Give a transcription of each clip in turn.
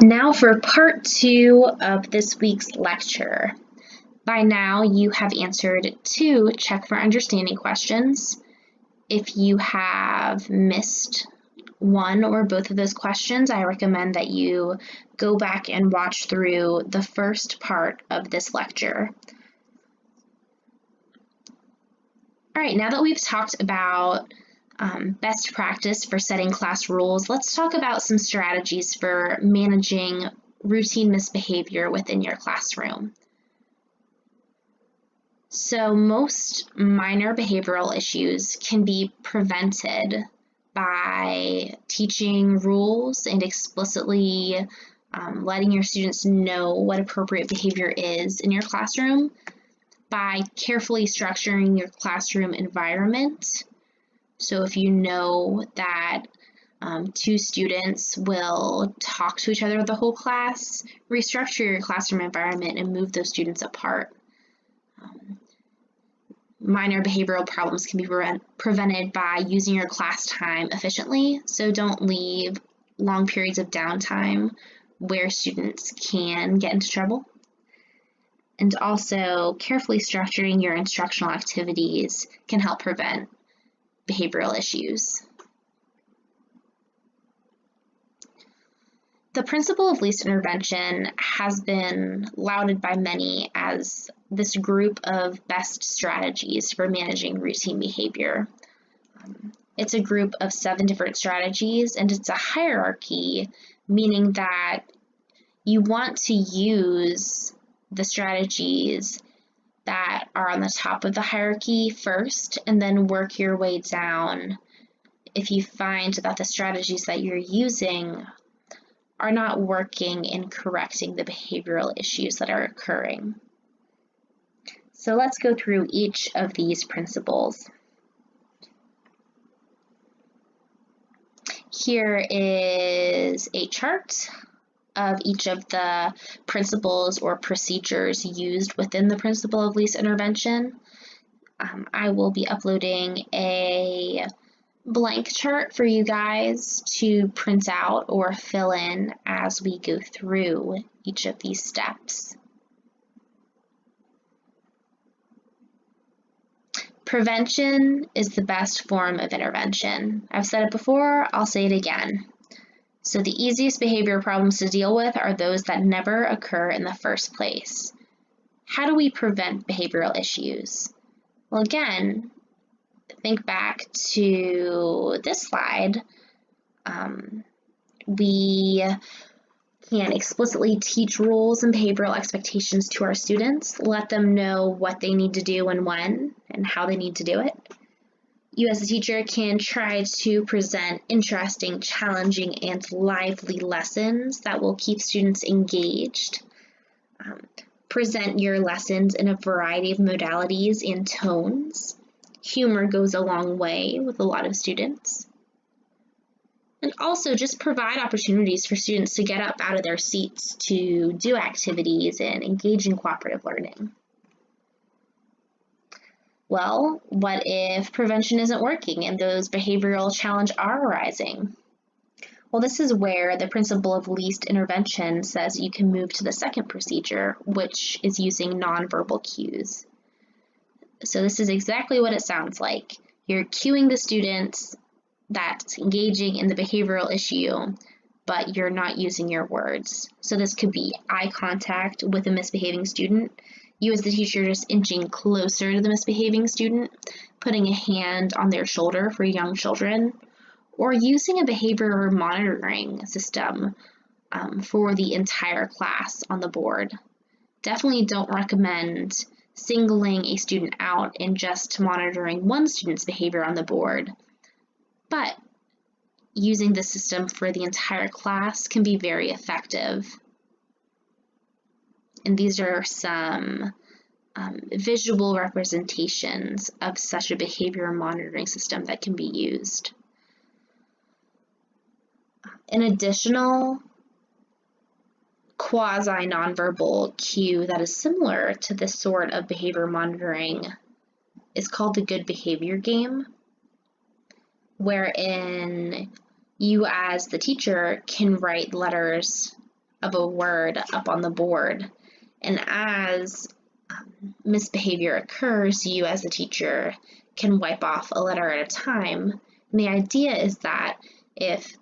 Now for part 2 of this week's lecture. By now you have answered 2 check for understanding questions. If you have missed one or both of those questions, I recommend that you go back and watch through the first part of this lecture. All right, now that we've talked about best practice for setting class rules, let's talk about some strategies for managing routine misbehavior within your classroom. So most minor behavioral issues can be prevented by teaching rules and explicitly letting your students know what appropriate behavior is in your classroom, by carefully structuring your classroom environment. So if you know that 2 students will talk to each other the whole class, restructure your classroom environment and move those students apart. Minor behavioral problems can be prevented by using your class time efficiently, so don't leave long periods of downtime where students can get into trouble. And also, carefully structuring your instructional activities can help prevent behavioral issues. The principle of least intervention has been lauded by many as this group of best strategies for managing routine behavior. It's a group of 7 different strategies, and it's a hierarchy, meaning that you want to use the strategies that are on the top of the hierarchy first, and then work your way down if you find that the strategies that you're using are not working in correcting the behavioral issues that are occurring. So let's go through each of these principles. Here is a chart of each of the principles or procedures used within the principle of least intervention. I will be uploading a blank chart for you guys to print out or fill in as we go through each of these steps. Prevention is the best form of intervention. I've said it before, I'll say it again. So the easiest behavior problems to deal with are those that never occur in the first place. How do we prevent behavioral issues? Well, again, think back to this slide. We can explicitly teach rules and behavioral expectations to our students, let them know what they need to do and when, and how they need to do it. You as a teacher can try to present interesting, challenging, and lively lessons that will keep students engaged. Present your lessons in a variety of modalities and tones. Humor goes a long way with a lot of students. And also just provide opportunities for students to get up out of their seats to do activities and engage in cooperative learning. Well, what if prevention isn't working and those behavioral challenges are arising? Well, this is where the principle of least intervention says you can move to the second procedure, which is using nonverbal cues. So this is exactly what it sounds like. You're cueing the students that's engaging in the behavioral issue, but you're not using your words. So this could be eye contact with a misbehaving student, you as the teacher just inching closer to the misbehaving student, putting a hand on their shoulder for young children, or using a behavior monitoring system for the entire class on the board. Definitely don't recommend singling a student out and just monitoring one student's behavior on the board, but using the system for the entire class can be very effective. And these are some visual representations of such a behavior monitoring system that can be used. An additional quasi-nonverbal cue that is similar to this sort of behavior monitoring is called the good behavior game, wherein you as the teacher can write letters of a word up on the board. And as misbehavior occurs, you as the teacher can wipe off a letter at a time. And the idea is that if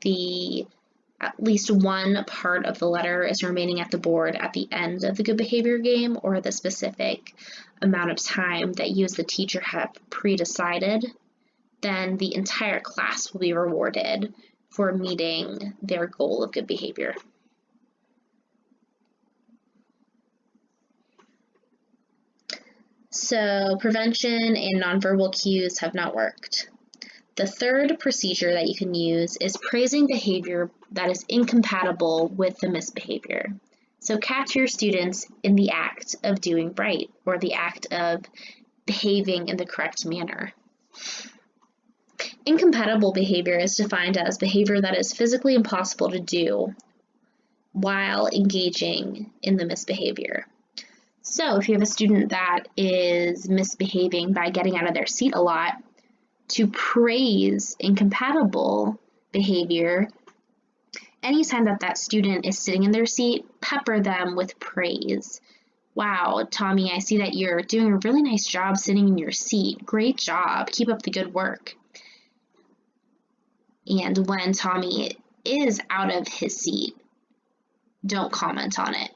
at least one part of the letter is remaining at the board at the end of the good behavior game, or the specific amount of time that you as the teacher have pre-decided, then the entire class will be rewarded for meeting their goal of good behavior. So prevention and nonverbal cues have not worked. The third procedure that you can use is praising behavior that is incompatible with the misbehavior. So catch your students in the act of doing right, or the act of behaving in the correct manner. Incompatible behavior is defined as behavior that is physically impossible to do while engaging in the misbehavior. So if you have a student that is misbehaving by getting out of their seat a lot, to praise incompatible behavior, anytime that student is sitting in their seat, pepper them with praise. Wow, Tommy, I see that you're doing a really nice job sitting in your seat. Great job. Keep up the good work. And when Tommy is out of his seat, don't comment on it.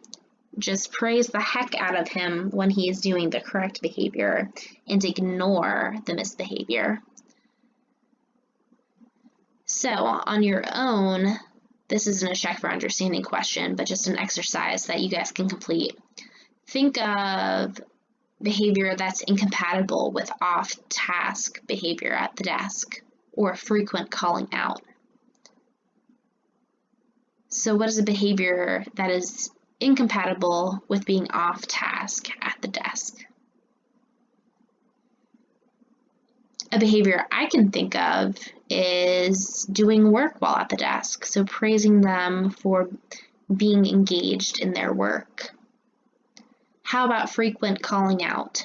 Just praise the heck out of him when he is doing the correct behavior and ignore the misbehavior. So on your own, this isn't a check for understanding question, but just an exercise that you guys can complete. Think of behavior that's incompatible with off-task behavior at the desk or frequent calling out. So what is a behavior that is incompatible with being off-task at the desk? A behavior I can think of is doing work while at the desk, so praising them for being engaged in their work. How about frequent calling out?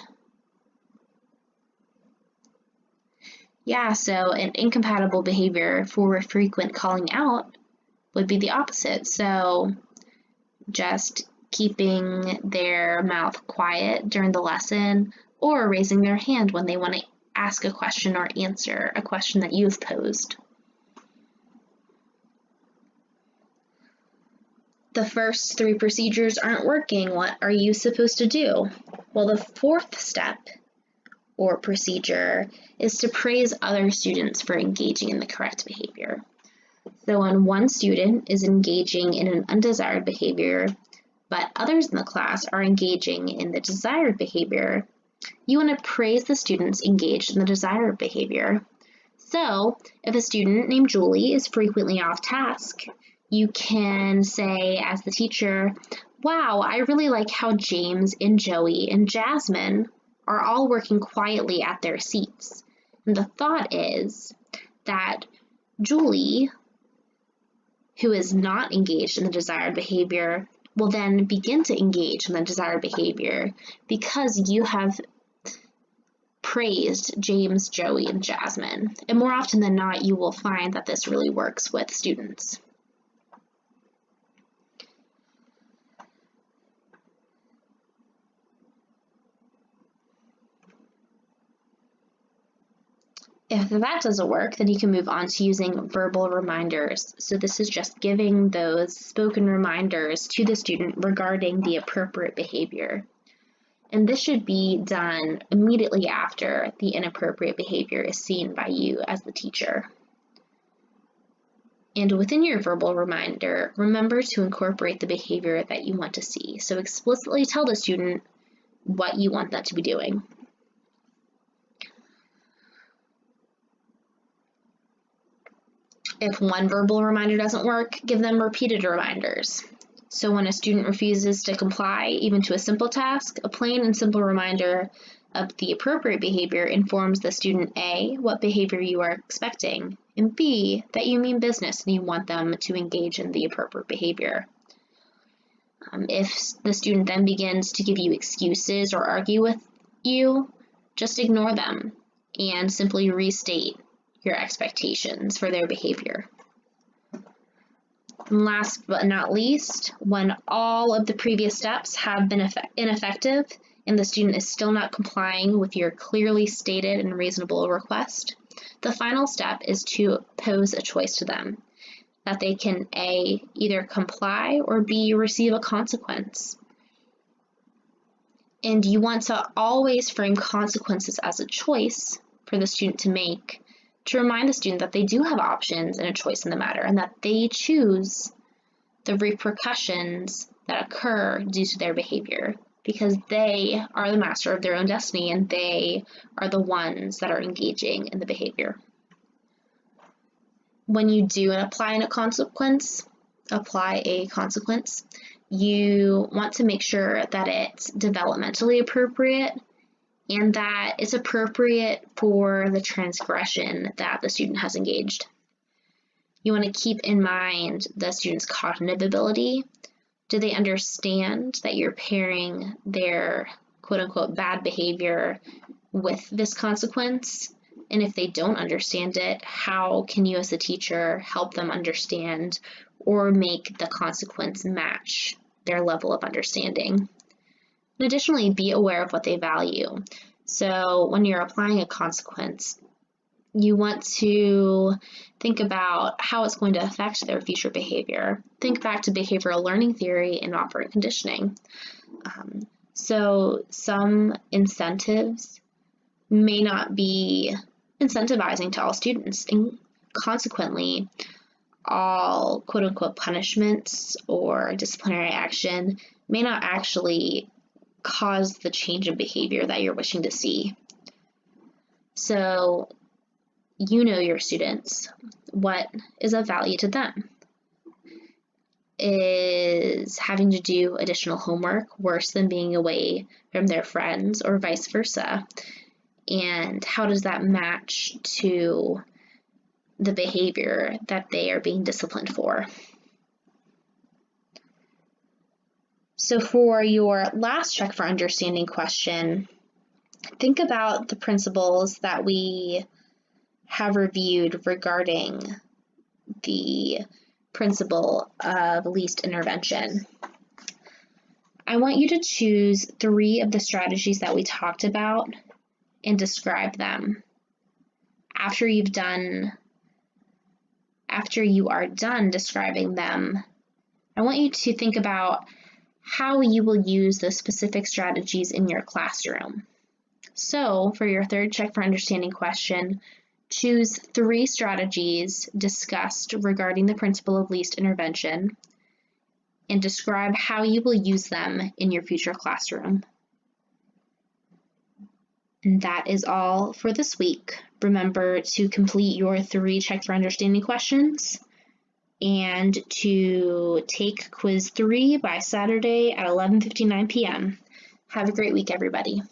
Yeah, so an incompatible behavior for frequent calling out would be the opposite. So just keeping their mouth quiet during the lesson, or raising their hand when they want to ask a question or answer a question that you've posed. The first three procedures aren't working. What are you supposed to do? Well, the fourth step or procedure is to praise other students for engaging in the correct behavior. So when one student is engaging in an undesired behavior, but others in the class are engaging in the desired behavior, you want to praise the students engaged in the desired behavior. So if a student named Julie is frequently off task, you can say as the teacher, wow, I really like how James and Joey and Jasmine are all working quietly at their seats. And the thought is that Julie, who is not engaged in the desired behavior, will then begin to engage in the desired behavior because you have praised James, Joey, and Jasmine. And more often than not, you will find that this really works with students. If that doesn't work, then you can move on to using verbal reminders. So this is just giving those spoken reminders to the student regarding the appropriate behavior. And this should be done immediately after the inappropriate behavior is seen by you as the teacher. And within your verbal reminder, remember to incorporate the behavior that you want to see. So explicitly tell the student what you want them to be doing. If one verbal reminder doesn't work, give them repeated reminders. So when a student refuses to comply, even to a simple task, a plain and simple reminder of the appropriate behavior informs the student A, what behavior you are expecting, and B, that you mean business and you want them to engage in the appropriate behavior. If the student then begins to give you excuses or argue with you, just ignore them and simply restate your expectations for their behavior. And last but not least, when all of the previous steps have been ineffective and the student is still not complying with your clearly stated and reasonable request, the final step is to pose a choice to them that they can A, either comply or B, receive a consequence. And you want to always frame consequences as a choice for the student to make, to remind the student that they do have options and a choice in the matter, and that they choose the repercussions that occur due to their behavior, because they are the master of their own destiny and they are the ones that are engaging in the behavior. When you do apply a consequence, you want to make sure that it's developmentally appropriate and that it's appropriate for the transgression that the student has engaged. You want to keep in mind the student's cognitive ability. Do they understand that you're pairing their quote-unquote bad behavior with this consequence? And if they don't understand it, how can you as a teacher help them understand or make the consequence match their level of understanding? And additionally, be aware of what they value. So when you're applying a consequence, you want to think about how it's going to affect their future behavior. Think back to behavioral learning theory and operant conditioning. So some incentives may not be incentivizing to all students, and consequently, all quote-unquote punishments or disciplinary action may not actually cause the change in behavior that you're wishing to see. So you know your students. What is of value to them? Is having to do additional homework worse than being away from their friends, or vice versa? And how does that match to the behavior that they are being disciplined for? So for your last check for understanding question, think about the principles that we have reviewed regarding the principle of least intervention. I want you to choose 3 of the strategies that we talked about and describe them. After you are done describing them, I want you to think about how you will use those specific strategies in your classroom. So for your third check for understanding question, choose 3 strategies discussed regarding the principle of least intervention and describe how you will use them in your future classroom. And that is all for this week. Remember to complete your 3 check for understanding questions and to take quiz 3 by Saturday at 11:59 p.m. Have a great week, everybody.